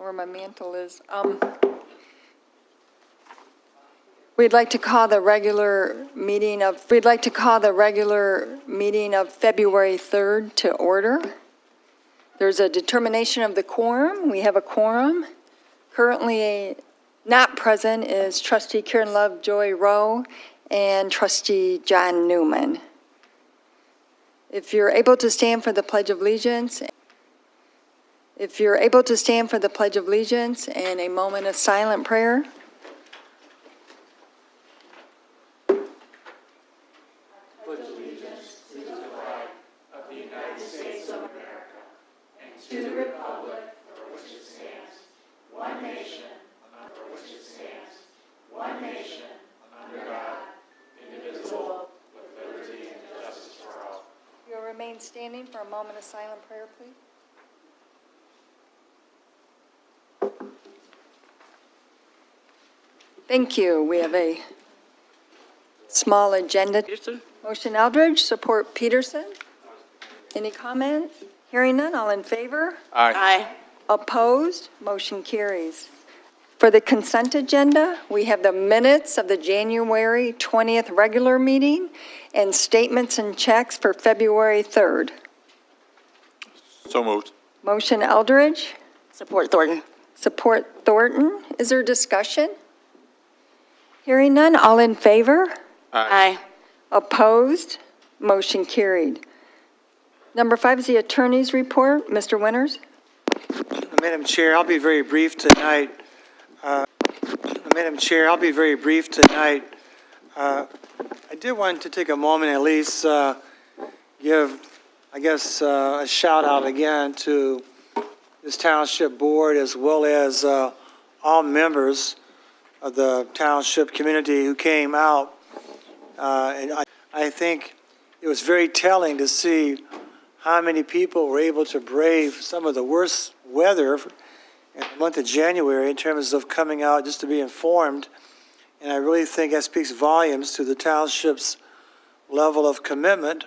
where my mantle is. We'd like to call the regular meeting of February 3rd to order. There's a determination of the quorum. We have a quorum. Currently not present is Trustee Karen Lovejoy Rowe and Trustee John Newman. If you're able to stand for the Pledge of Allegiance, and a moment of silent prayer. Remain standing for a moment of silent prayer, please. Thank you. We have a small agenda. Peterson? Motion Eldridge, support Peterson. Any comment? Hearing none, all in favor? Aye. Opposed? Motion carries. For the consent agenda, we have the minutes of the January 20th regular meeting and statements and checks for February 3rd. So moved. Motion Eldridge. Support Thornton. Support Thornton. Is there discussion? Hearing none, all in favor? Aye. Opposed? Motion carried. Number 5 is the attorney's report. Mr. Winters? Madam Chair, I'll be very brief tonight. I did want to take a moment at least give, a shout out again to this Township Board as well as all members of the Township community who came out. And I think it was very telling to see how many people were able to brave some of the worst weather in the month of January in terms of coming out just to be informed. And I really think that speaks volumes to the Township's level of commitment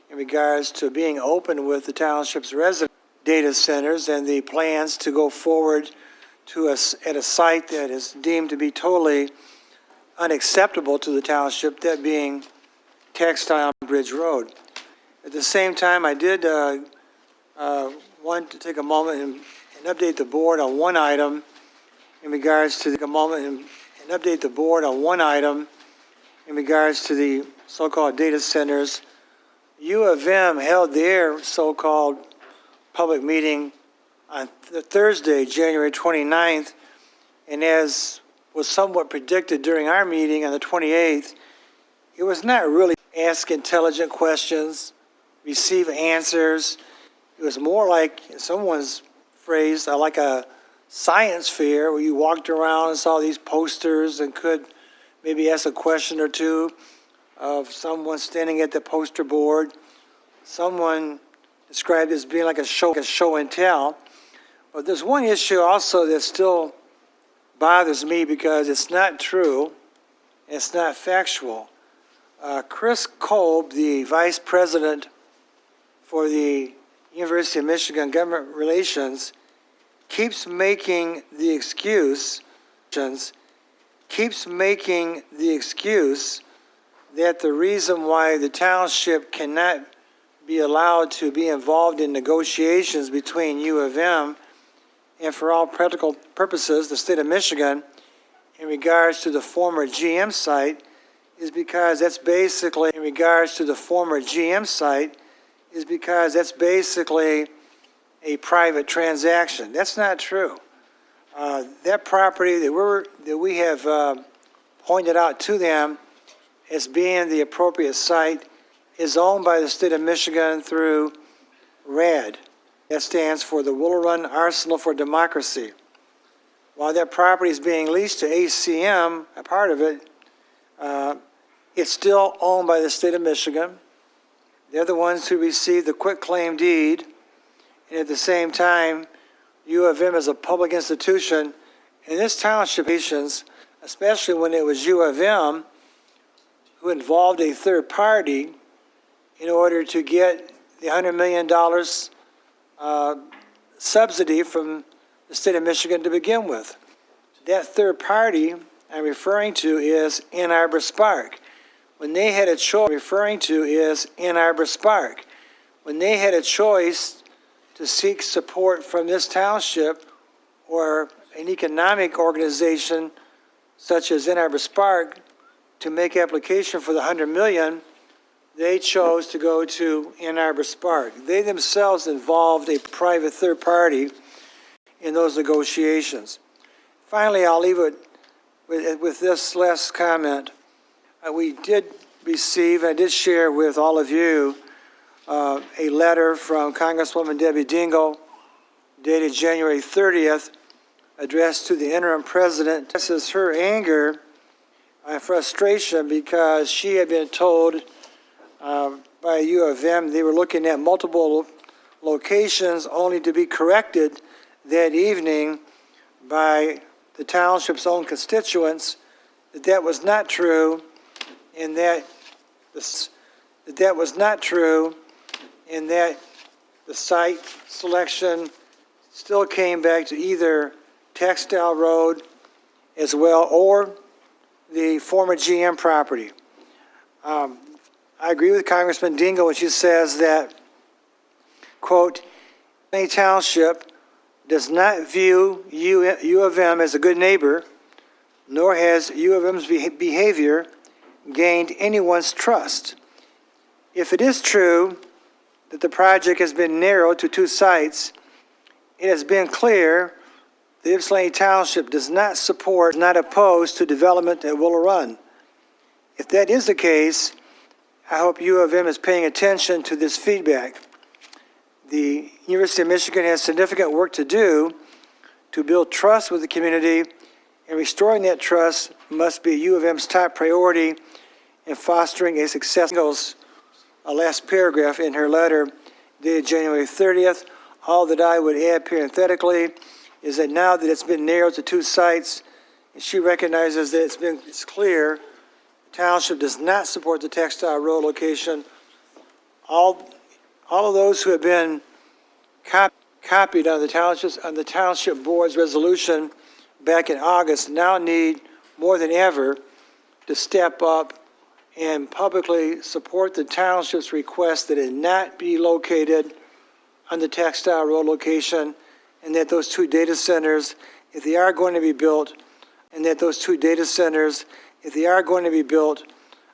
in regards to being open with the Township's resident data centers and the plans to go forward to us at a site that is deemed to be totally unacceptable to the Township, that being Textile Bridge Road. At the same time, I did want to take a moment and update the board on one item in regards to the so-called data centers. U of M held their so-called public meeting on Thursday, January 29th, and as was somewhat predicted during our meeting on the 28th, it was not really ask intelligent questions, receive answers. It was more like, in someone's phrase, like a science fair where you walked around and saw these posters and could maybe ask a question or two of someone standing at the poster board. Someone described it as being like a show and tell. But there's one issue also that still bothers me because it's not true, it's not factual. Chris Kolb, the vice president for the University of Michigan Government Relations, keeps making the excuse that the reason why the Township cannot be allowed to be involved in negotiations between U of M and, for all practical purposes, the state of Michigan in regards to the former GM site is because that's basically a private transaction. That's not true. That property that we have pointed out to them as being the appropriate site is owned by the state of Michigan through RAD. That stands for the Willow Run Arsenal for Democracy. While that property is being leased to ACM, a part of it, it's still owned by the state of Michigan. They're the ones who received the quitclaim deed. And at the same time, U of M is a public institution. And this township, especially when it was U of M, who involved a third party in order to get the $100 million subsidy from the state of Michigan to begin with. That third party I'm referring to is Ann Arbor Spark. When they had a choice, when they had a choice to seek support from this township or an economic organization such as Ann Arbor Spark to make application for the $100 million, they chose to go to Ann Arbor Spark. They themselves involved a private third party in those negotiations. Finally, I'll leave it with this last comment. We did receive, I did share with all of you, a letter from Congresswoman Debbie Dingell dated January 30th, addressed to the interim president. This is her anger and frustration because she had been told by U of M they were looking at multiple locations only to be corrected that evening by the township's own constituents that was not true, and that the site selection still came back to either Textile Road as well or the former GM property. I agree with Congressman Dingell when she says that, quote, "Any township does not view U of M as a good neighbor, nor has U of M's behavior gained anyone's trust. If it is true that the project has been narrowed to 2 sites, it has been clear that Ypsilanti Township does not support, not opposed to development at Willow Run. If that is the case, I hope U of M is paying attention to this feedback. The University of Michigan has significant work to do to build trust with the community, and restoring that trust must be U of M's top priority in fostering a successful." A last paragraph in her letter dated January 30th. All that I would add parenthetically is that now that it's been narrowed to 2 sites, and she recognizes that it's clear the township does not support the Textile Road location. All of those who have been copied on the township board's resolution back in August now need more than ever to step up and publicly support the township's request that it not be located on the Textile Road location, and that those 2 data centers, if they are going to be built,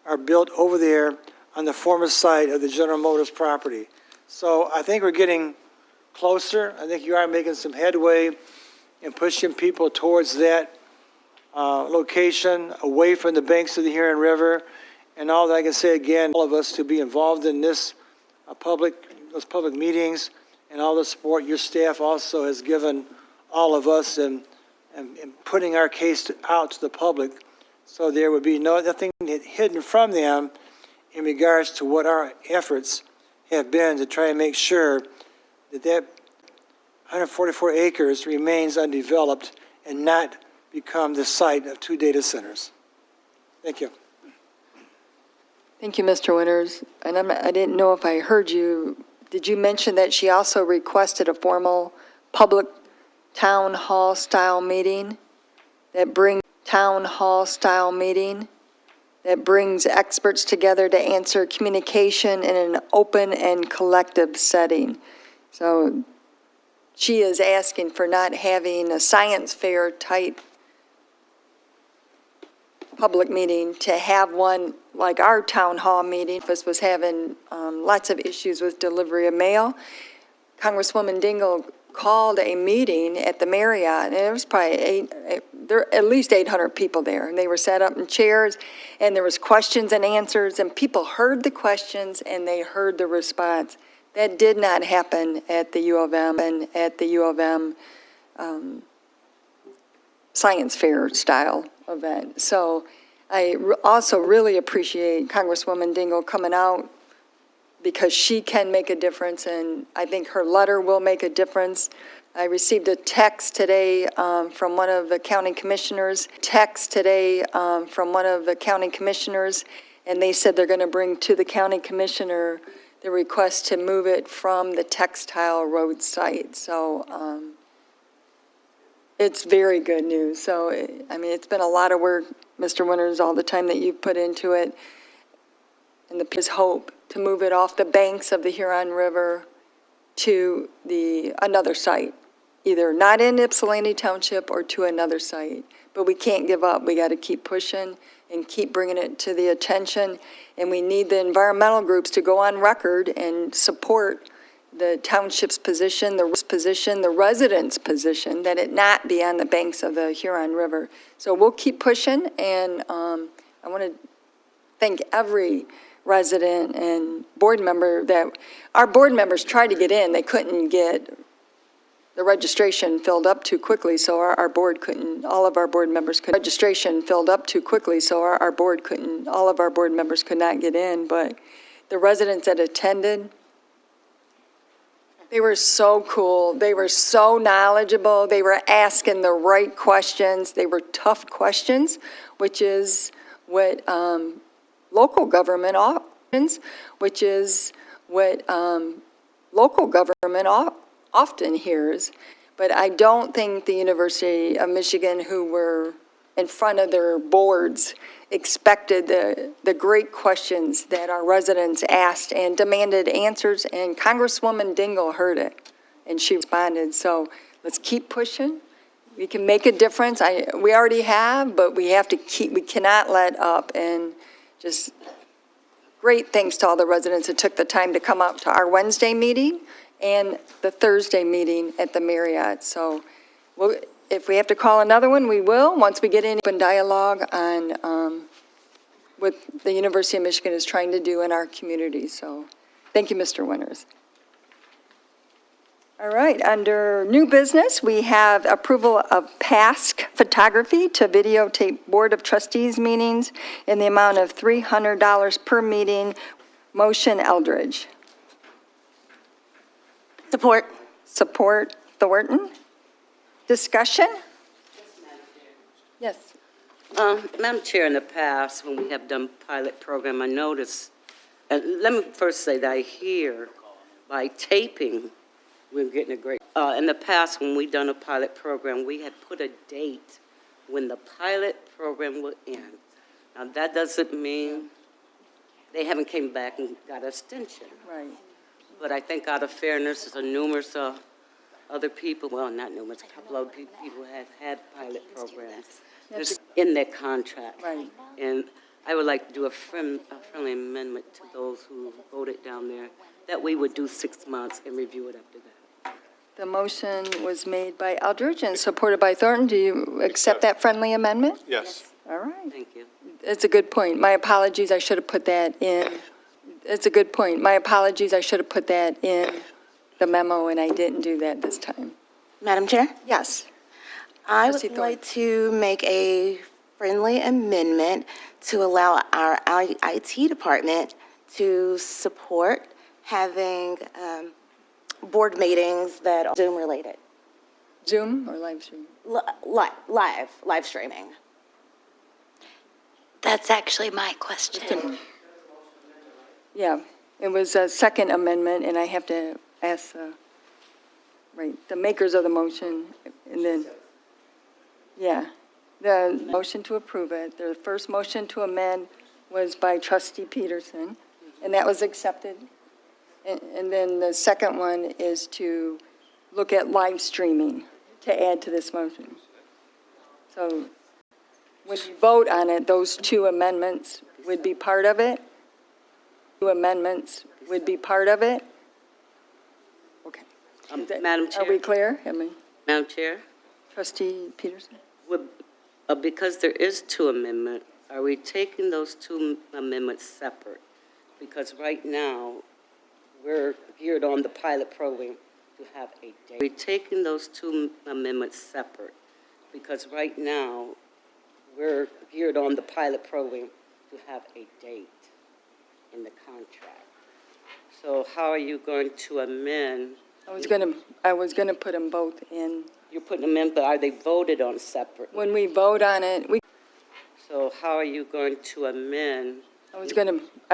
are built over there on the former site of the General Motors property. So I think we're getting closer. I think you are making some headway in pushing people towards that location, away from the banks of the Huron River. And all that I can say again, all of us to be involved in this those public meetings, and all the support your staff also has given all of us in putting our case out to the public, so there would be nothing hidden from them in regards to what our efforts have been to try and make sure that 144 acres remains undeveloped and not become the site of 2 data centers. Thank you. Thank you, Mr. Winters. And I didn't know if I heard you. Did you mention that she also requested a formal public town hall style meeting that brings experts together to answer communication in an open and collective setting? So she is asking for not having a science fair type public meeting, to have one like our town hall meeting. This was having lots of issues with delivery of mail. Congresswoman Dingell called a meeting at the Marriott, and there was probably at least 800 people there, and they were set up in chairs, and there was questions and answers, and people heard the questions and they heard the response. That did not happen at the U of M and at the U of M science fair style event. So I also really appreciate Congresswoman Dingell coming out, because she can make a difference, and I think her letter will make a difference. I received a text today from one of the county commissioners, and they said they're going to bring to the county commissioner the request to move it from the Textile Road site. So It's very good news. So, I mean, it's been a lot of work, Mr. Winters, all the time that you've put into it. And his hope to move it off the banks of the Huron River to another site, either not in Ypsilanti Township or to another site. But we can't give up. We got to keep pushing and keep bringing it to the attention. And we need the environmental groups to go on record and support the township's position, the residents' position, that it not be on the banks of the Huron River. So we'll keep pushing, and I want to thank every resident and board member that, our board members tried to get in. They couldn't get the registration filled up too quickly, so our board couldn't, all of our board members could, registration filled up too quickly, so our board couldn't, all of our board members could not get in. But the residents that attended, they were so cool. They were so knowledgeable. They were asking the right questions. They were tough questions, which is what local government often hears. But I don't think the University of Michigan, who were in front of their boards, expected the great questions that our residents asked and demanded answers, and Congresswoman Dingell heard it, and she responded. So let's keep pushing. We can make a difference. We already have, but we have to we cannot let up. And just great thanks to all the residents that took the time to come out to our Wednesday meeting and the Thursday meeting at the Marriott. So if we have to call another one, we will, once we get in open dialogue on what the University of Michigan is trying to do in our community. So thank you, Mr. Winters. All right, under new business, we have approval of PASC photography to videotape Board of Trustees meetings in the amount of $300 per meeting. Motion, Eldridge. Support. Support, Thornton. Discussion? Yes. Madam Chair, in the past, when we have done pilot program, I noticed, let me first say that I hear by taping, we're getting a great, in the past, when we done a pilot program, we had put a date when the pilot program would end. Now, that doesn't mean they came back and got an extension. Right. But I think out of fairness, there's numerous other people, well, not numerous, a couple of people have had pilot programs. Just in their contract. Right. And I would like to do a friendly amendment to those who voted down there, that we would do 6 months and review it after that. The motion was made by Eldridge and supported by Thornton. Do you accept that friendly amendment? Yes. All right. Thank you. It's a good point. My apologies, I should have put that in. It's a good point. My apologies, I should have put that in the memo, and I didn't do that this time. Madam Chair, Yes. I Trustee would like to make a friendly amendment to allow our IT department to support having board meetings that are Zoom-related, Zoom or live stream? live streaming. That's actually my question. Yeah, it was a second amendment, and I have to ask, the makers of the motion, and then, yeah, the motion to approve it. The first motion to amend was by trustee Peterson, and that was accepted. And then the second one is to look at live streaming to add to this motion. So when you vote on it, those two amendments would be part of it? Two amendments would be part of it? Okay. Madam Chair. Are we clear? Madam Chair, Trustee Peterson? because there is two amendments, are we taking those two amendments separate? Because right now, we're geared on the pilot program to have a date. We're taking those two amendments separate because right now, we're geared on the pilot program to have a date in the contract. So how are you going to amend? I was gonna put them both in. You're putting them in, but are they voted on separately? When we vote on it, So how are you going to amend? I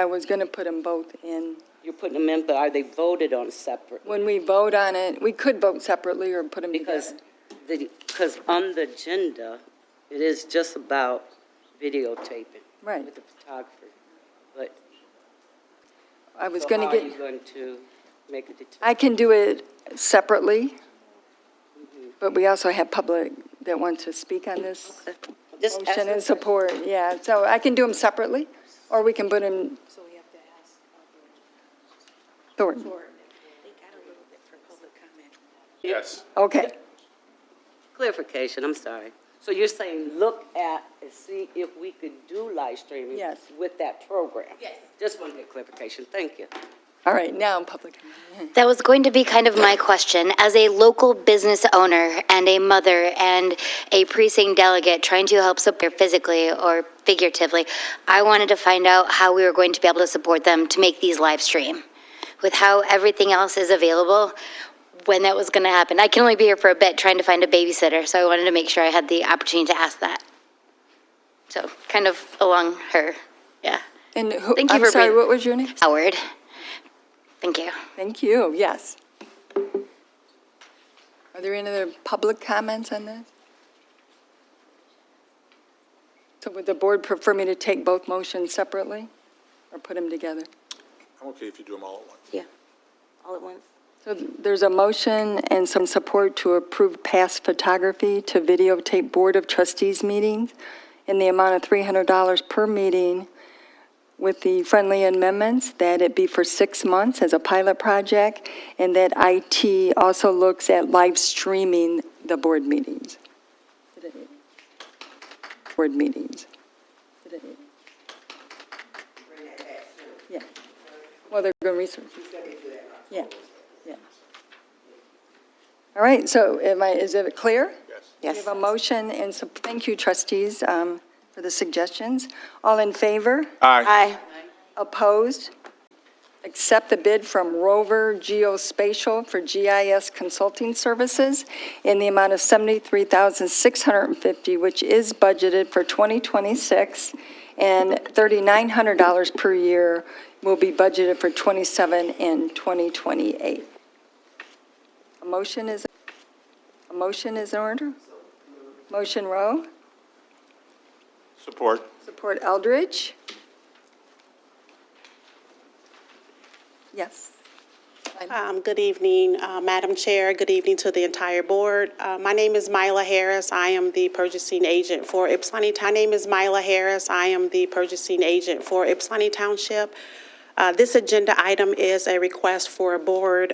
was gonna put them both in. You're putting them in, but are they voted on separately? When we vote on it, we could vote separately or put them Because together. because on the agenda, it is just about videotaping. Right. With the photography. But, I was so going how to are you get, going to make a determination? I can do it separately, but we also have public that want to speak on this Just motion ask and support. Yeah, so I can do them separately, or we can put them. So we have to ask Thornton. they got a little bit for public comment. Yes. Okay, Clarification, I'm sorry. So you're saying look at and see if we could do live streaming? Yes. With that program? Yes. Just want to get clarification. Thank you. all right, now public. That was going to be kind of my question. As a local business owner and a mother and a precinct delegate trying to help support physically or figuratively, I wanted to find out how we were going to be able to support them to make these live stream. With how everything else is available, when that was going to happen. I can only be here for a bit trying to find a babysitter, so I wanted to make sure I had the opportunity to ask that. So kind of along her, yeah. And who, Thank you I'm for sorry, being- what was your name? Howard. Thank you. Thank you, yes. Are there any other public comments on this? So would the board prefer me to take both motions separately or put them together? I'm okay if you do them all at once. Yeah, all at once. So there's a motion and some support to approve past photography to videotape Board of Trustees meetings in the amount of $300 per meeting with the friendly amendments that it be for 6 months as a pilot project and that IT also looks at live streaming the board meetings. Board meetings. Yeah. Well, they're going to research. Yeah, yeah. All right, so is it clear? Yes. We Yes. have a motion, and so, thank you, trustees, for the suggestions. All in favor? Aye. Aye. Opposed? Accept the bid from Rover Geospatial for GIS consulting services in the amount of $73,650, which is budgeted for 2026, and $3,900 per year will be budgeted for 27 and 2028. A motion is in order? Motion Rowe, Support. support Eldridge. Yes. Good evening, Madam Chair. Good evening to the entire board. My name is Myla Harris. I am the purchasing agent for Ypsilanti. My name is Myla Harris. I am the purchasing agent for Ypsilanti Township. This agenda item is a request for a board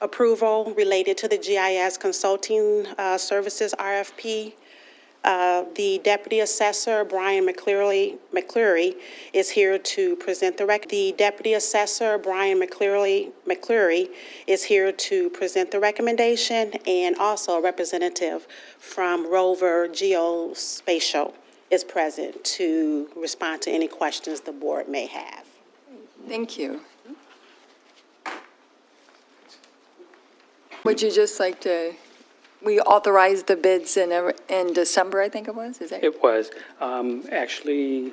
approval related to the GIS consulting services RFP. The Deputy Assessor, Brian McCleary, is here to present the The Deputy Assessor, Brian McCleary, is here to present the recommendation, and also a representative from Rover Geospatial is present to respond to any questions the board may have. Thank you. Would you just like to, we authorized the bids in December, I think it was, is that? It was actually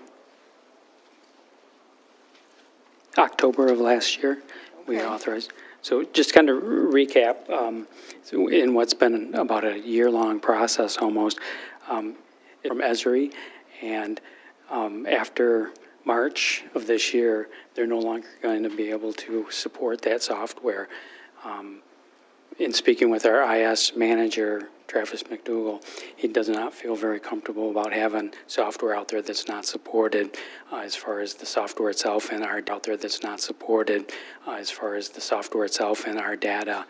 October of last year, we Okay. authorized. So just kind of recap, so in what's been about a year-long process almost, from Esri, and after March of this year, they're no longer going to be able to support that software. In speaking with our IS manager, Travis McDougall, he does not feel very comfortable about having software out there that's not supported as far as the software itself and our out there that's not supported as far as the software itself and our data.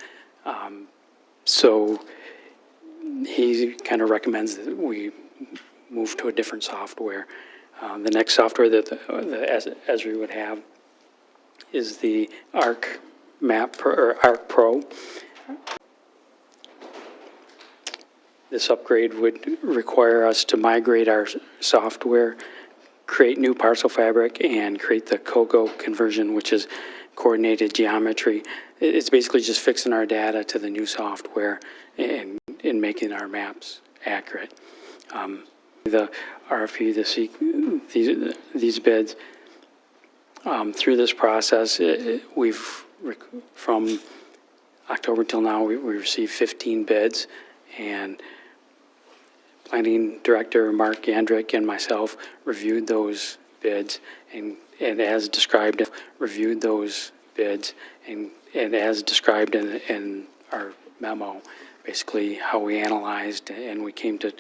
So he kind of recommends that we move to a different software. The next software that the Esri would have is the Arc Pro. This upgrade would require us to migrate our software, create new parcel fabric, and create the COGO conversion, which is coordinated geometry. It's basically just fixing our data to the new software and making our maps accurate. The RFP, these bids, through this process, from October till now, we received 15 bids, and Planning Director Mark Yandrick and myself reviewed those bids and as described, and as described in our memo, basically how we analyzed, and we came to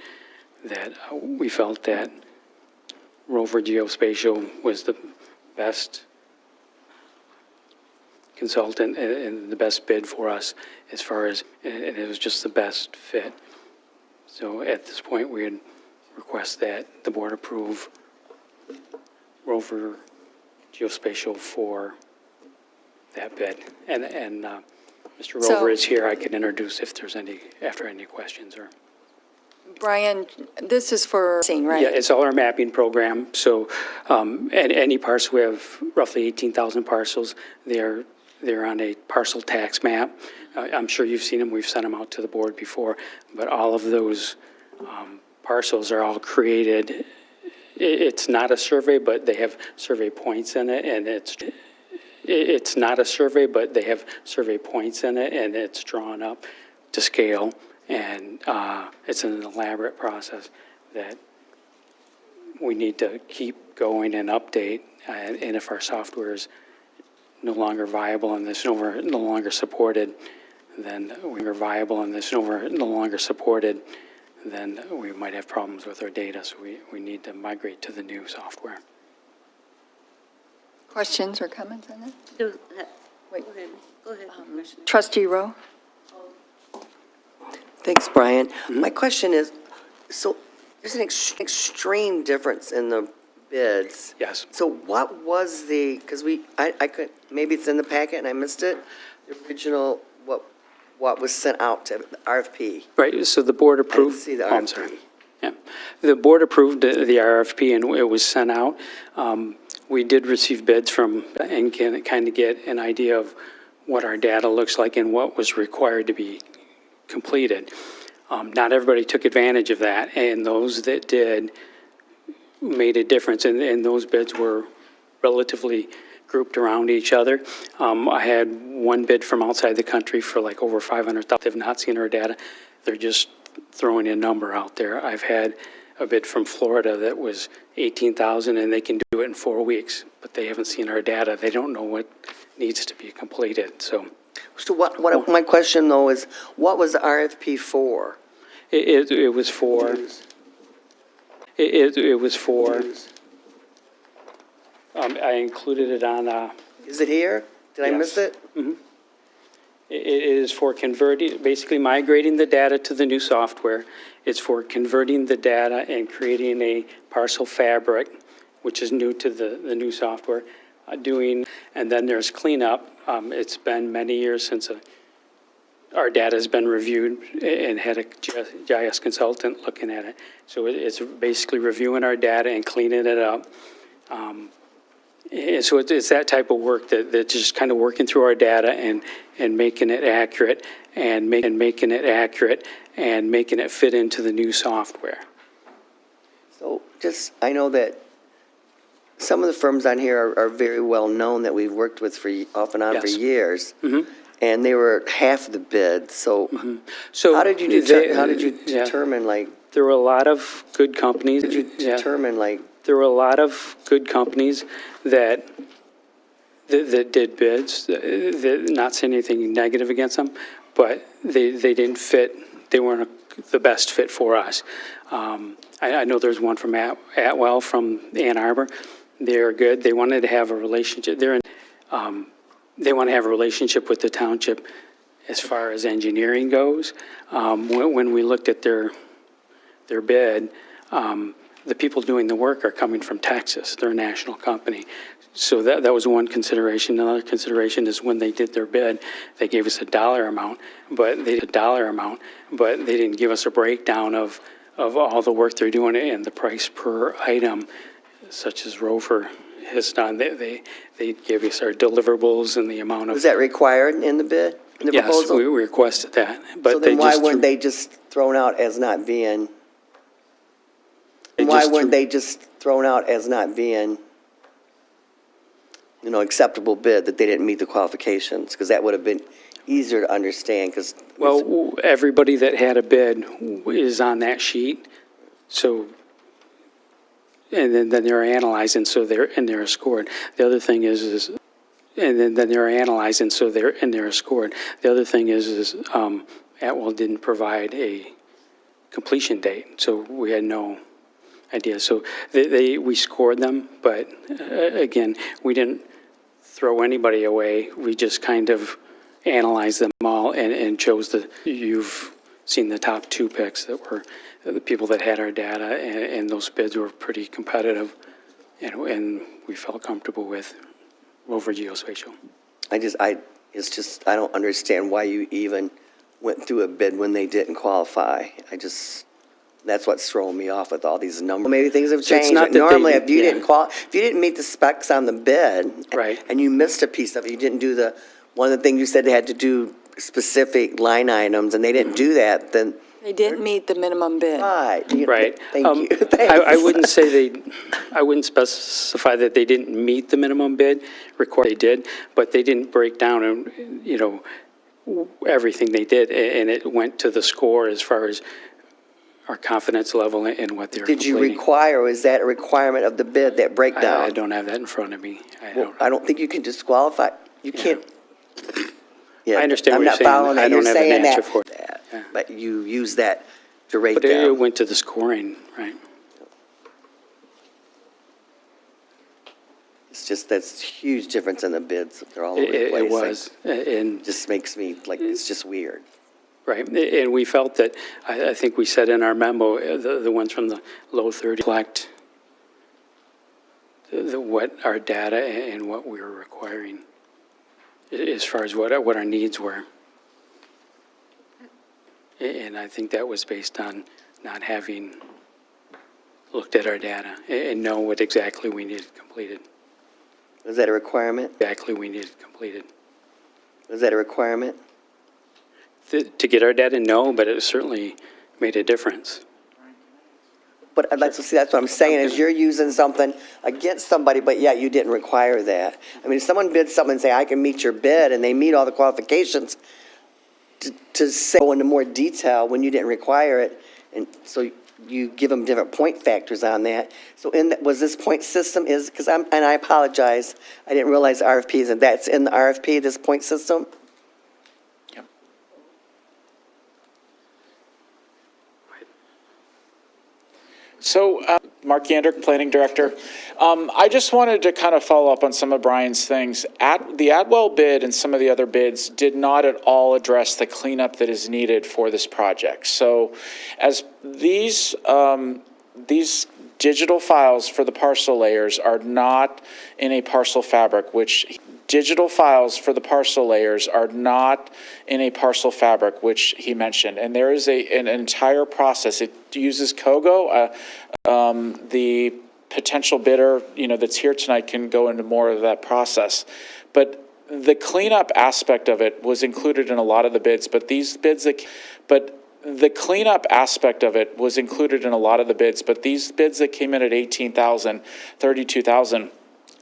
that we felt that Rover Geospatial was the best consultant and the best bid for us as far as, and it was just the best fit. So at this point, we would request that the board approve Rover Geospatial for that bid. And Mr. So- Rover is here. I can introduce if there's any questions or. Brian, this is for, right? Yeah, it's all our mapping program. So, and any parcel, we have roughly 18,000 parcels. They're on a parcel tax map. I'm sure you've seen them. We've sent them out to the board before. But all of those parcels are all created. It's not a survey, but they have survey points in it, and it's not a survey, but they have survey points in it, and it's drawn up to scale. And it's an elaborate process that we need to keep going and update. And if our software is no longer viable and this no longer supported, then we might have problems with our data. So we need to migrate to the new software. Questions or comments on that? Wait. Go ahead, Commissioner. Trustee Rowe? Thanks, Brian. My question is, so there's an extreme difference in the bids. Yes. So what was because I could, maybe it's in the packet and I missed it, the original, what was sent out to the RFP? Right, so the board approved. see the Oh, I'm RFP. sorry. Yeah, the board approved the RFP and it was sent out. We did receive bids from, and can kind of get an idea of what our data looks like and what was required to be completed. Not everybody took advantage of that, and those that did made a difference, and those bids were relatively grouped around each other. I had one bid from outside the country for like over 500,000. They've not seen our data. They're just throwing a number out there. I've had a bid from Florida that was 18,000, and they can do it in 4 weeks, but they haven't seen our data. They don't know what needs to be completed, so. So what my question though is, what was the RFP for? It was for, it was for, I included it on, Is it here? Did I miss Yes. it? it is for converting, basically migrating the data to the new software. It's for converting the data and creating a parcel fabric, which is new to the new software, and then there's cleanup. It's been many years since our data has been reviewed and had a GIS consultant looking at it. So it's basically reviewing our data and cleaning it up. And so it's that type of work that's just kind of working through our data and making it accurate and making it fit into the new software. So I know that some of the firms on here are very well known that we've worked with off and on for Yes. years. And they were half the bid, so So how did you yeah. determine, like, There were a lot of good companies. Yeah. There were a lot of good companies that did bids, not saying anything negative against them, but they didn't fit, they weren't the best fit for us. I know there's one from Atwell from Ann Arbor. They're good. They wanted to have a relationship. They want to have a relationship with the township as far as engineering goes. When we looked at their bid, the people doing the work are coming from Texas. They're a national company. So that was one consideration. Another consideration is when they did their bid, they gave us a dollar amount, but they didn't give us a breakdown of all the work they're doing and the price per item, such as Rover has done. They gave us our deliverables and the amount of. was that required in the bid, in the Yes, proposal? we requested that, but So they then why just weren't they just thrown out as not being, they why just weren't threw- they just thrown out as not being, acceptable bid, that they didn't meet the qualifications? Because that would have been easier to understand, because. Well, everybody that had a bid is on that sheet, so, and then they're analyzed, and so they're scored. The other thing is, and then they're analyzed, and so they're scored. The other thing is Atwell didn't provide a completion date, so we had no idea. So we scored them, but again, we didn't throw anybody away. We just kind of analyzed them all and chose you've seen the top 2 picks that were the people that had our data, and those bids were pretty competitive, and we felt comfortable with Rover Geospatial. I don't understand why you even went through a bid when they didn't qualify. That's what's throwing me off with all these numbers. Maybe things have changed. not that they- Normally, if you yeah. didn't meet the specs on the bid, Right. and you missed a piece of it, you didn't do one of the things you said they had to do specific line items, and they didn't do that, then. They didn't meet the minimum bid. Right. Right. Thank you. I Thanks. wouldn't say I wouldn't specify that they didn't meet the minimum bid required. They did, but they didn't break down and, everything they did, and it went to the score as far as our confidence level in what they're Did you completing. require, or is that a requirement of the bid, that breakdown? I don't have that in front of me. I don't think you can disqualify. You can't. Yeah, I understand what you're saying. I'm not following that. I don't You're have an saying answer that, for it. Yeah. but you use that to rate But it them. went to the scoring, right? It's just, that's a huge difference in the bids. They're all over the place. It was, and Just makes me, it's just weird. right, and we felt that, I think we said in our memo, the ones from the low 30 reflect what our data and what we were requiring as far as what our needs were. And I think that was based on not having looked at our data and know what exactly we needed completed. Is that a requirement? Exactly we needed completed. Is that a requirement? To get our data, no, but it certainly made a difference. But that's what I'm saying, is you're using something against somebody, but yet you didn't require that. I mean, if someone bids something and say, I can meet your bid, and they meet all the qualifications, to say, go into more detail when you didn't require it, and so you give them different point factors on that. So was this point system and I apologize, I didn't realize the RFP is, and that's in the RFP, this point system? So, Mark Yandrick, Planning Director. I just wanted to kind of follow up on some of Brian's things. The Adwell bid and some of the other bids did not at all address the cleanup that is needed for this project. So, as these digital files for the parcel layers are not in a parcel fabric, which he mentioned. And there is an entire process. It uses Kogo. The potential bidder, that's here tonight can go into more of that process. But the cleanup aspect of it was included in a lot of the bids, the cleanup aspect of it was included in a lot of the bids, but these bids that came in at $18,000, $32,000,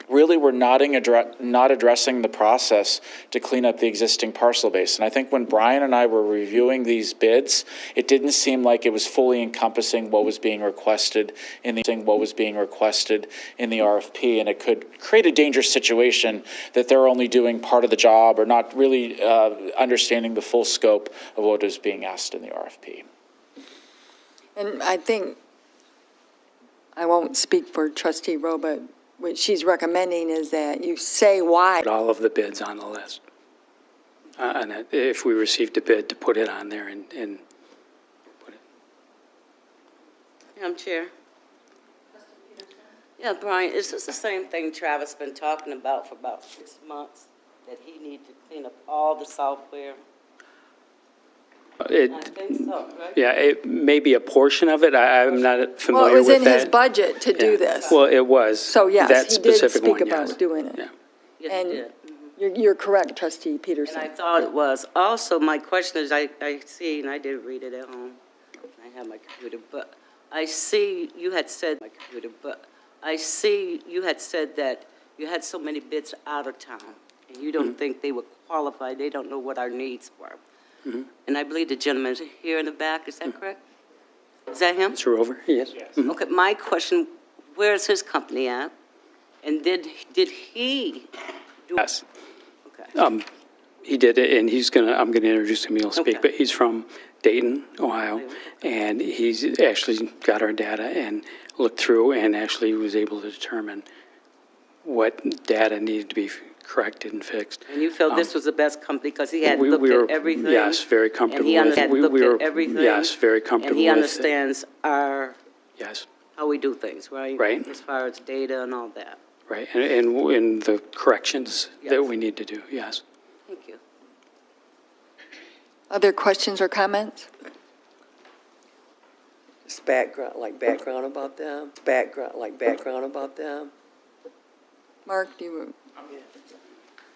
really were not addressing the process to clean up the existing parcel base. And I think when Brian and I were reviewing these bids, it didn't seem like it was fully encompassing what was being requested in the RFP, and it could create a dangerous situation that they're only doing part of the job or not really understanding the full scope of what is being asked in the RFP. And I think, I won't speak for Trustee Rowe, but what she's recommending is that you say why. Put all of the bids on the list. And if we received a bid, to put it on there and put it. Madam Chair. Yeah, Brian, is this the same thing Travis been talking about for about 6 months? That he needs to clean up all the software? I think so, right? Yeah, it may be a portion of it. I'm not Well, familiar it with was that. in his budget to do Yeah. this. Well, it was. So yes, that he did specific speak one, about yes. doing it. Yeah. Yes, And he did. you're correct, Trustee And Peterson. I thought it was. Also, my question is, I see, and I did read it at home. I have my computer, but I see you had said that you had so many bids out of town, and you don't think they would qualified, they don't know what our needs were. And I believe the gentleman here in the back, is that correct? Is that him? Mr. Rover, yes? Mhm. Okay, my question, where's his company at? And did he do? Yes. Okay. He did it, and I'm gonna introduce him, he'll speak, Okay. but he's from Dayton, Ohio, and he's actually got our data and looked through and actually was able to determine what data needed to be corrected and fixed. And you felt this was the best company because he had We looked were- at everything? Yes, very comfortable And with he it. had We looked were- at everything? Yes, very comfortable And he with it. understands Yes, how we do things, right? Right. As far as data and all that. right, and the corrections that Yes. we need to do, yes. Thank you. Other questions or comments? Just background about them, background about them. Mark, do you,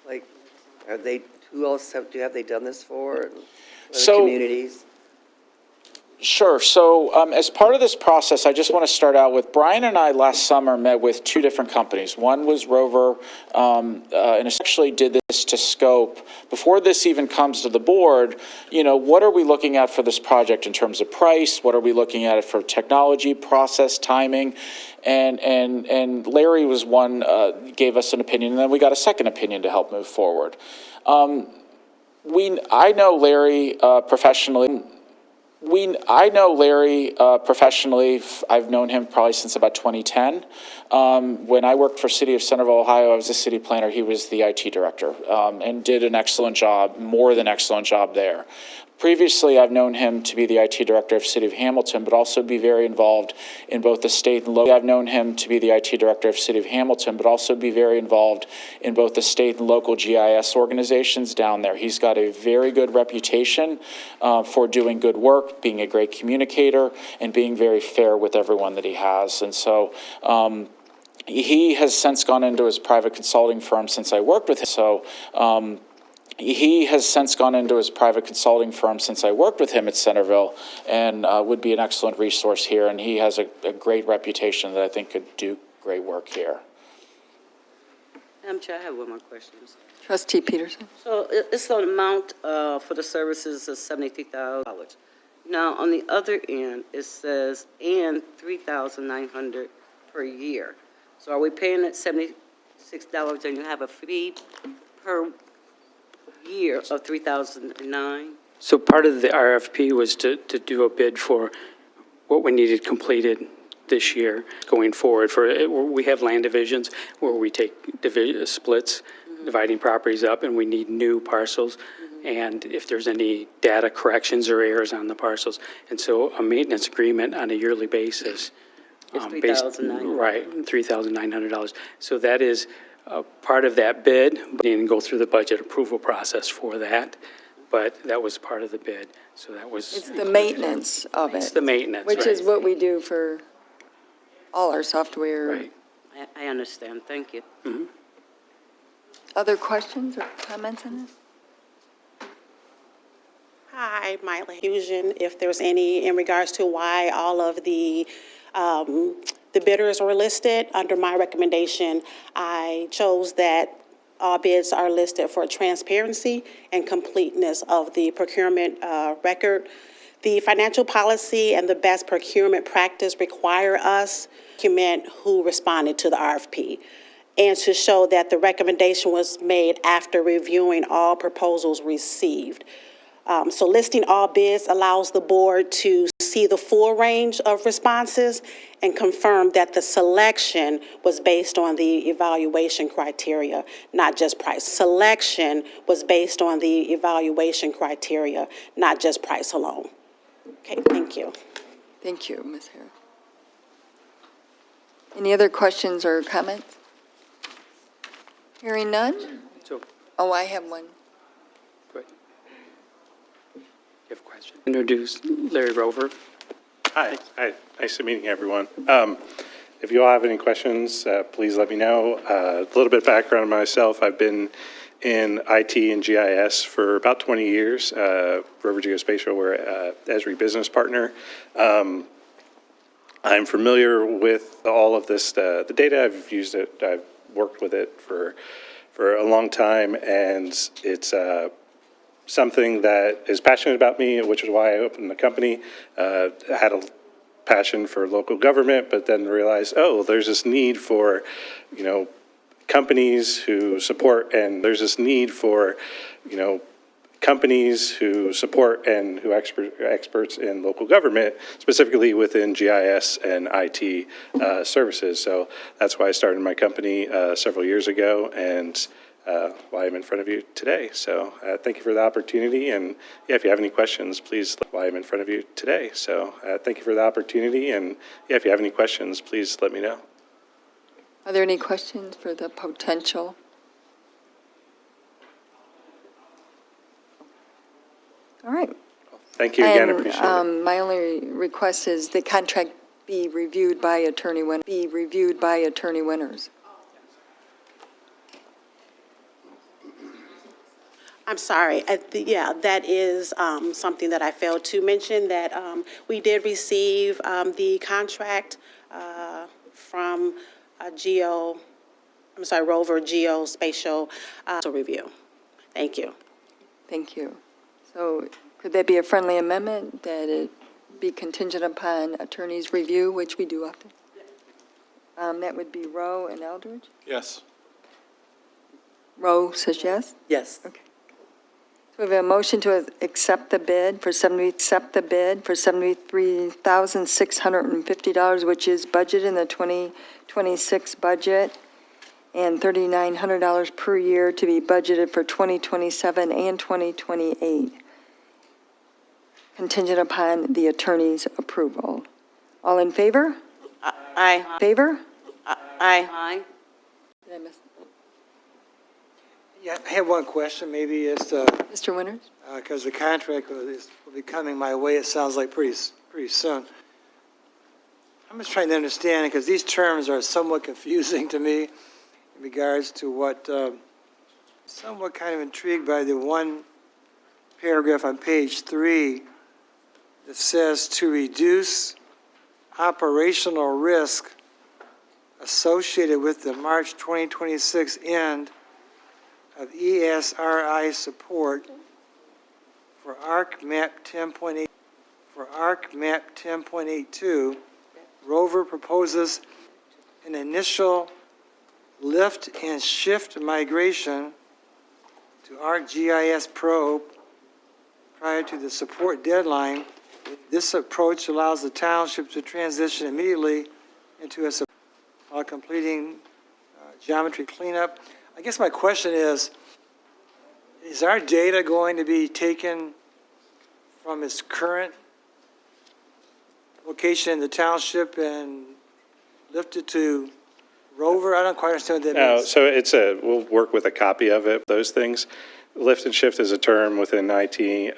Like, who else have they done this for? Other So- communities? Sure. So as part of this process, I just want to start out with Brian and I last summer met with two different companies. One was Rover, and essentially did this to scope, before this even comes to the board, what are we looking at for this project in terms of price? What are we looking at for technology, process, timing? And Larry was one, gave us an opinion, and then we got a second opinion to help move forward. I know Larry professionally. I know Larry professionally. I've known him probably since about 2010. When I worked for City of Centerville, Ohio, I was a city planner. He was the IT director and did an excellent job, more than excellent job there. Previously, I've known him to be the IT director of City of Hamilton, but also be very involved in both the state and local. I've known him to be the IT director of City of Hamilton, but also be very involved in both the state and local GIS organizations down there. He's got a very good reputation for doing good work, being a great communicator, and being very fair with everyone that he has. And so he has since gone into his private consulting firm since I worked with him. He has since gone into his private consulting firm since I worked with him at Centerville, and would be an excellent resource here. And he has a great reputation that I think could do great work here. Madam Chair, I have one more question. Trustee Peterson? So it's the amount for the services is $73,000. Now, on the other end, it says, and $3,900 per year. So are we paying at $76 and you have a fee per year of $3,009? So part of the RFP was to do a bid for what we needed completed this year going forward. We have land divisions where we take splits, dividing properties up, and we need new parcels. And if there's any data corrections or errors on the parcels. And so a maintenance agreement on a yearly basis. It's $3,900. Right, $3,900. So that is part of that bid, and go through the budget approval process for that. But that was part of the bid, so that was. It's the maintenance of it. It's the maintenance, Which is right. what we do for all our software. Right. I understand. Thank you. Other questions or comments on this? Hi, Miley Fusion, if there's any in regards to why all of the bidders were listed. Under my recommendation, I chose that all bids are listed for transparency and completeness of the procurement record. The financial policy and the best procurement practice require us to document who responded to the RFP and to show that the recommendation was made after reviewing all proposals received. So listing all bids allows the board to see the full range of responses and confirm that the selection was based on the evaluation criteria, not just price. Selection was based on the evaluation criteria, not just price alone. Okay, thank you. Thank you, Ms. Harris. Any other questions or comments? Hearing none? So, Oh, I have one. go ahead. You have a question? Introduce Larry Rover. Hi, nice meeting everyone. If you all have any questions, please let me know. A little bit of background on myself. I've been in IT and GIS for about 20 years. Rover Geospatial, we're Esri business partner. I'm familiar with all of this, the data. I've used it. I've worked with it for for a long time, and it's something that is passionate about me, which is why I opened the company. I had a passion for local government, but then realized, oh, there's this need for, companies who support, and there's this need for, companies who support and who experts in local government, specifically within GIS and IT services. So that's why I started my company several years ago, and why I'm in front of you today. So thank you for the opportunity, and yeah, if you have any questions, please. Why I'm in front of you today. So thank you for the opportunity, and yeah, if you have any questions, please let me know. Are there any questions for the potential? All right. Thank you again. And, Appreciate it. my only request is the contract be reviewed by Attorney Winters. I'm sorry. Yeah, that is something that I failed to mention, that we did receive the contract from Rover Geospatial to review. Thank you. Thank you. So could that be a friendly amendment, that it be contingent upon attorney's review, which we do often? That would be Rowe and Eldridge. Yes. Rowe says yes? Yes. Okay. So we have a motion to accept the bid for $73,650, which is budgeted in the 2026 budget, and $3,900 per year to be budgeted for 2027 and 2028, contingent upon the attorney's approval. All in favor? Aye. Favor? Aye. Aye. Did I miss? Yeah, I have one question, maybe it's, Mr. Winters? because the contract will be coming my way, it sounds like pretty soon. I'm just trying to understand, because these terms are somewhat confusing to me in regards to what, somewhat kind of intrigued by the one paragraph on page 3 that says to reduce operational risk associated with the March 2026 end of ESRI support for ARC map 10.82, Rover proposes an initial lift and shift migration to ArcGIS Pro prior to the support deadline. This approach allows the township to transition immediately into a while completing geometry cleanup. I guess my question is our data going to be taken from its current location in the township and lifted to Rover? I don't quite understand what that No, means. so we'll work with a copy of it, those things. Lift and shift is a term within IT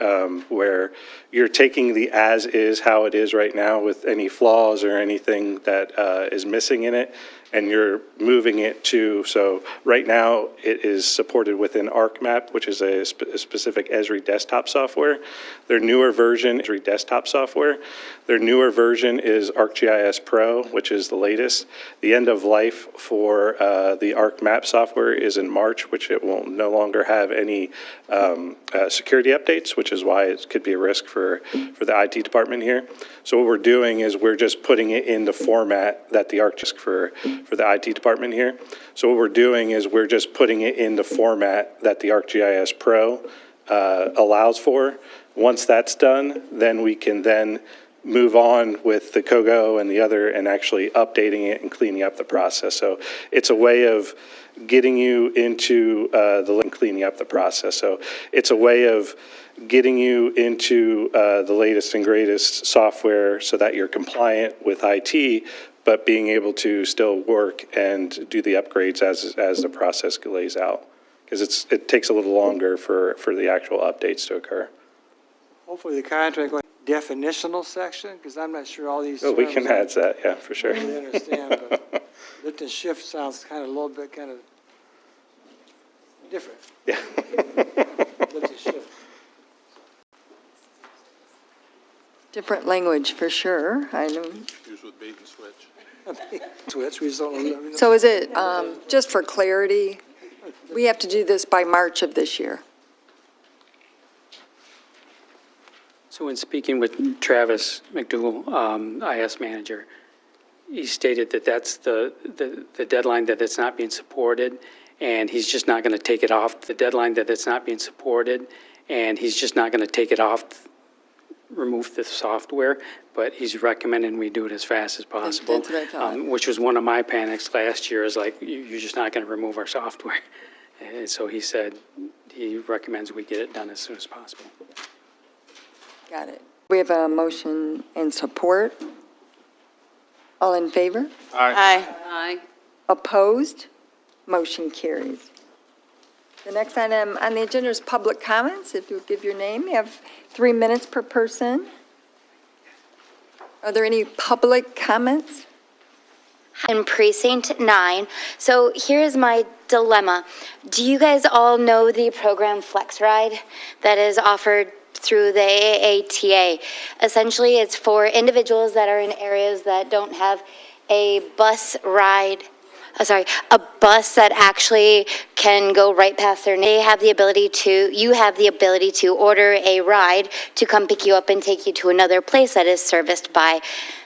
where you're taking the as is, how it is right now with any flaws or anything that is missing in it, and you're moving it to, so right now it is supported within ArcMap, which is a specific Esri desktop software. Their newer version is ArcGIS Pro, which is the latest. The end of life for the ArcMap software is in March, which it will no longer have any security updates, which is why it could be a risk for the IT department here. So what we're doing is we're just putting it in the format that the ArcGIS for the IT department here. So what we're doing is we're just putting it in the format that the ArcGIS Pro allows for. Once that's done, then we can then move on with the COGO and the other and actually updating it and cleaning up the process. So it's a way of getting you into cleaning up the process. So it's a way of getting you into the latest and greatest software so that you're compliant with IT, but being able to still work and do the upgrades as the process lays out. Because it takes a little longer for the actual updates to occur. Hopefully the contract will have a definitional section, because I'm not sure all these Oh, we terms can add that, yeah, for sure. I really understand, but lift and shift sounds kind of a little bit kind of different. Yeah. Lift and shift. Different language for sure. I know. Use with bait and switch. Switch, we just don't know. So is it, just for clarity, We have to do this by March of this year. So in speaking with Travis McDougal, IS manager, he stated that that's the deadline that it's not being supported, and he's just not going to take it off the deadline that it's not being supported, and he's just not going to take it off, remove the software, but he's recommending we do it as fast as possible. That's what I thought. Which was one of my panics last year, is like, you're just not going to remove our software. And so he said he recommends we get it done as soon as possible. Got it. We have a motion and support. All in favor? Aye. Aye. Opposed? Motion carries. The next item on the agenda is public comments. If you'll give your name, you have 3 minutes per person. Are there any public comments? In Precinct 9. So here's my dilemma. Do you guys all know the program Flex Ride that is offered through the AATA? Essentially, it's for individuals that are in areas that don't have a bus ride, a bus that actually can go right past their. You have the ability to order a ride to come pick you up and take you to another place that is serviced by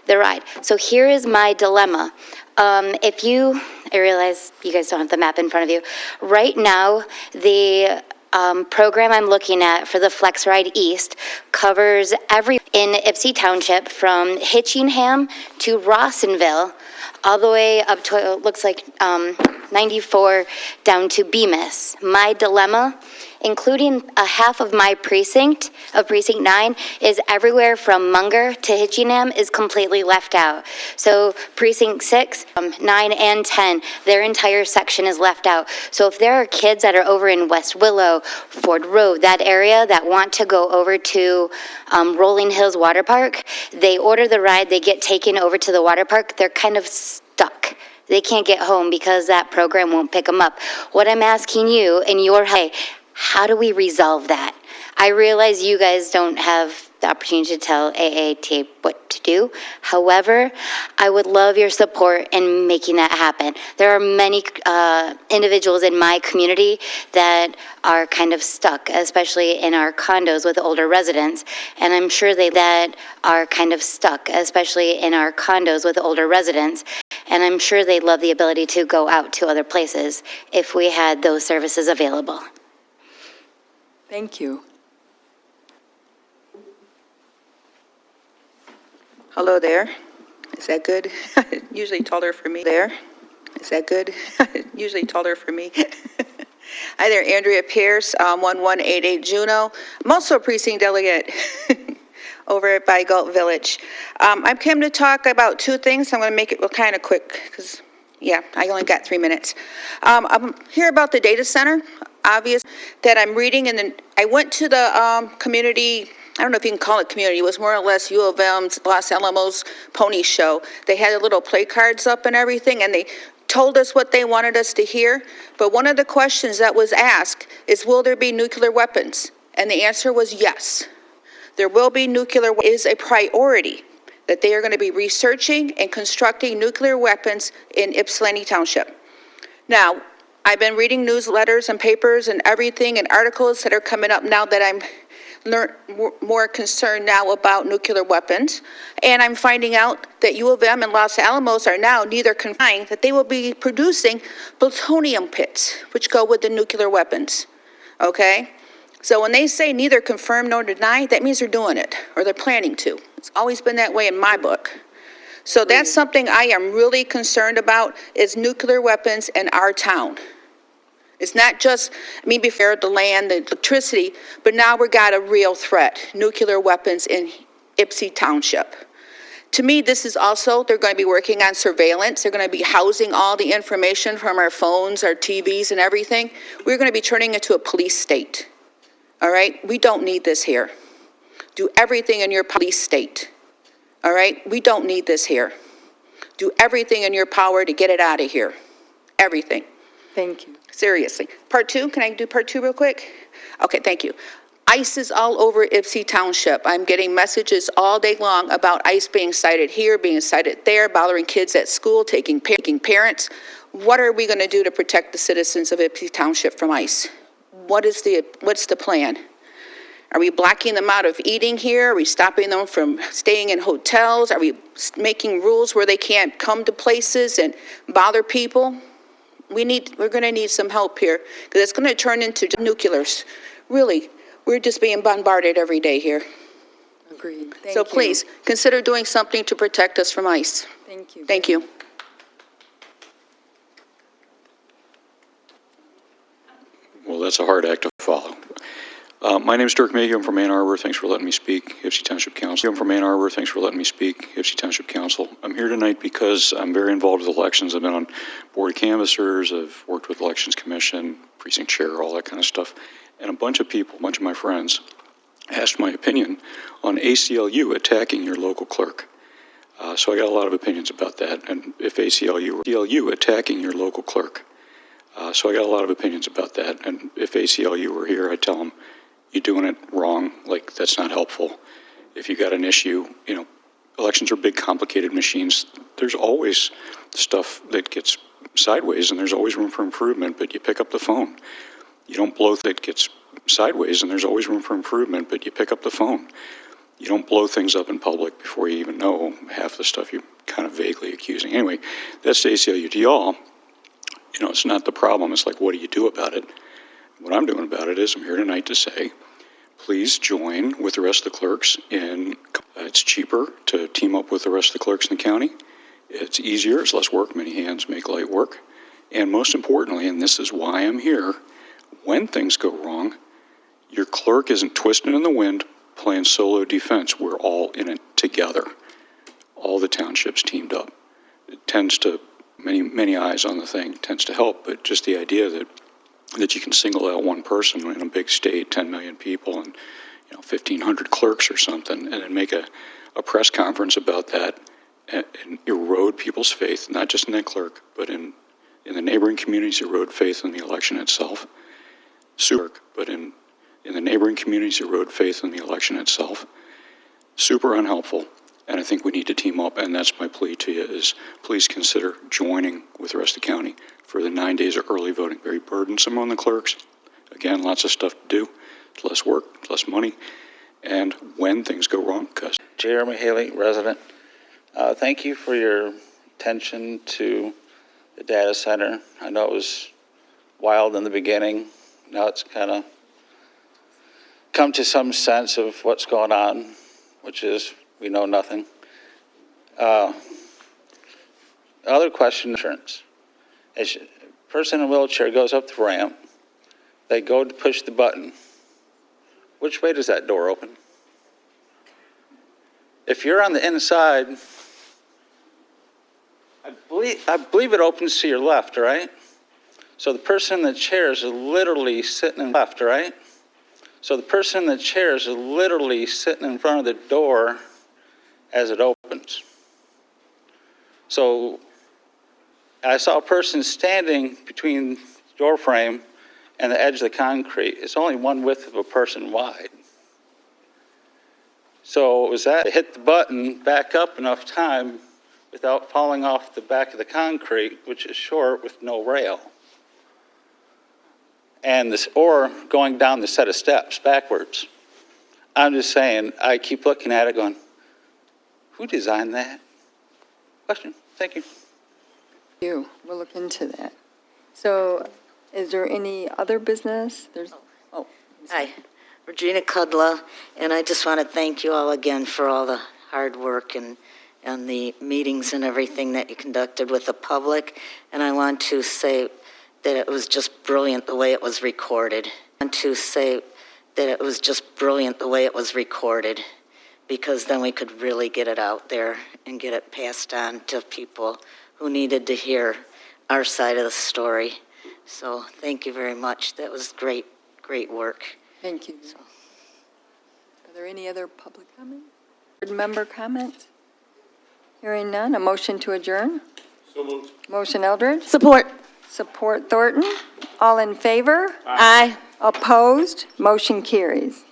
the ride. So here is my dilemma. I realize you guys don't have the map in front of you. Right now, the program I'm looking at for the Flex Ride East covers in Ypsi Township from Hitchingham to Rawsonville, all the way up to, it looks like 94 down to Bemis. My dilemma, including a half of my precinct, of Precinct 9, is everywhere from Munger to Hitchingham is completely left out. So Precinct 6, 9, and 10, their entire section is left out. So if there are kids that are over in West Willow, Ford Road, that area that want to go over to Rolling Hills Water Park, they order the ride, they get taken over to the water park, they're kind of stuck. They can't get home because that program won't pick them up. What I'm asking you in your how do we resolve that? I realize you guys don't have the opportunity to tell AAT what to do. However, I would love your support in making that happen. There are many individuals in my community that are kind of stuck, especially in our condos with older residents, and I'm sure they'd love the ability to go out to other places if we had those services available. Thank you. Hello there. Is that good? Usually taller for me. There. Is that good? Usually taller for me. Hi there, Andrea Pierce, 1188 Juneau. I'm also a precinct delegate over by Galt Village. I've come to talk about two things. I'm going to make it kind of quick because, I only got 3 minutes. I'm here about the data center. Obvious that I'm reading, and then I went to the community. I don't know if you can call it community. It was more or less U of M's Los Alamos Pony Show. They had little play cards up and everything, and they told us what they wanted us to hear. But one of the questions that was asked is, will there be nuclear weapons? And the answer was yes. There will be nuclear. Is a priority that they are going to be researching and constructing nuclear weapons in Ypsilanti Township. Now, I've been reading newsletters and papers and everything and articles that are coming up now that I'm more concerned now about nuclear weapons. And I'm finding out that U of M and Los Alamos are now neither confirming that they will be producing plutonium pits, which go with the nuclear weapons. Okay? So when they say neither confirm nor deny, that means they're doing it, or they're planning to. It's always been that way in my book. So that's something I am really concerned about, is nuclear weapons in our town. It's not just, before the land, the electricity, but now we've got a real threat, nuclear weapons in Ypsi Township. To me, this is also, they're going to be working on surveillance. They're going to be housing all the information from our phones, our TVs and everything. We're going to be turning it into a police state. All right? We don't need this here. Do everything in your police state. All right? We don't need this here. Do everything in your power to get it out of here. Everything. Thank you. Seriously. Part two, can I do part two real quick? Okay, thank you. ICE is all over Ypsi Township. I'm getting messages all day long about ICE being cited here, being cited there, bothering kids at school, taking parents. What are we going to do to protect the citizens of Ypsi Township from ICE? What's the plan? Are we blocking them out of eating here? Are we stopping them from staying in hotels? Are we making rules where they can't come to places and bother people? We're going to need some help here, because it's going to turn into nuclears. Really, we're just being bombarded every day here. Agreed. So please, consider doing something to protect us from ICE. Thank you. Thank you. Well, that's a hard act to follow. My name is Dirk Mayhew. I'm from Ann Arbor. Thanks for letting me speak. Ypsi Township Council. I'm from Ann Arbor. Thanks for letting me speak. Ypsi Township Council. I'm here tonight because I'm very involved with elections. I've been on board of canvassers. I've worked with Elections Commission, precinct chair, all that kind of stuff. And a bunch of people, a bunch of my friends, asked my opinion on ACLU attacking your local clerk. So I got a lot of opinions about that. And if ACLU attacking your local clerk. So I got a lot of opinions about that. And if ACLU were here, I'd tell them, you're doing it wrong. Like, that's not helpful. If you got an issue, elections are big, complicated machines. There's always stuff that gets sideways, and there's always room for improvement, but you pick up the phone. You don't blow that gets sideways, and there's always room for improvement, but you pick up the phone. You don't blow things up in public before you even know half the stuff you're kind of vaguely accusing. Anyway, that's the ACLU. To y'all, it's not the problem. It's like, what do you do about it? What I'm doing about it is I'm here tonight to say, please join with the rest of the clerks in, it's cheaper to team up with the rest of the clerks in the county. It's easier, it's less work, many hands make light work. And most importantly, and this is why I'm here, when things go wrong, your clerk isn't twisting in the wind, playing solo defense. We're all in it together. All the townships teamed up. It tends to, many eyes on the thing tends to help, but just the idea that you can single out one person in a big state, 10 million people, and 1,500 clerks or something, and then make a press conference about that and erode people's faith, not just in that clerk, but in the neighboring communities, erode faith in the election itself. But in the neighboring communities, erode faith in the election itself. Super unhelpful. And I think we need to team up, and that's my plea to you, is please consider joining with the rest of the county for the 9 days of early voting. Very burdensome on the clerks. Again, lots of stuff to do. It's less work, less money. And when things go wrong, because... Jeremy Haley, resident. Thank you for your attention to the data center. I know it was wild in the beginning. Now it's kind of come to some sense of what's going on, which is we know nothing. Other question, insurance. As a person in a wheelchair goes up the ramp, they go to push the button. Which way does that door open? If you're on the inside, I believe it opens to your left, right? So the person in the chair is literally sitting in left, right? So the person in the chair is literally sitting in front of the door as it opens. So I saw a person standing between the door frame and the edge of the concrete. It's only one width of a person wide. So it was that, hit the button, back up enough time without falling off the back of the concrete, which is short with no rail. And this, or going down the set of steps backwards. I'm just saying, I keep looking at it going, who designed that? Question. Thank you. We'll look into that. So is there any other business? Hi, Regina Kudla, and I just want to thank you all again for all the hard work and the meetings and everything that you conducted with the public. And I want to say that it was just brilliant the way it was recorded. Because then we could really get it out there and get it passed on to people who needed to hear our side of the story. So thank you very much. That was great work. Thank you. Are there any other public comments? Board member comments? Hearing none, a motion to adjourn? So moved. Motion Eldridge? Support. Support Thornton. All in favor? Aye. Opposed? Motion carries.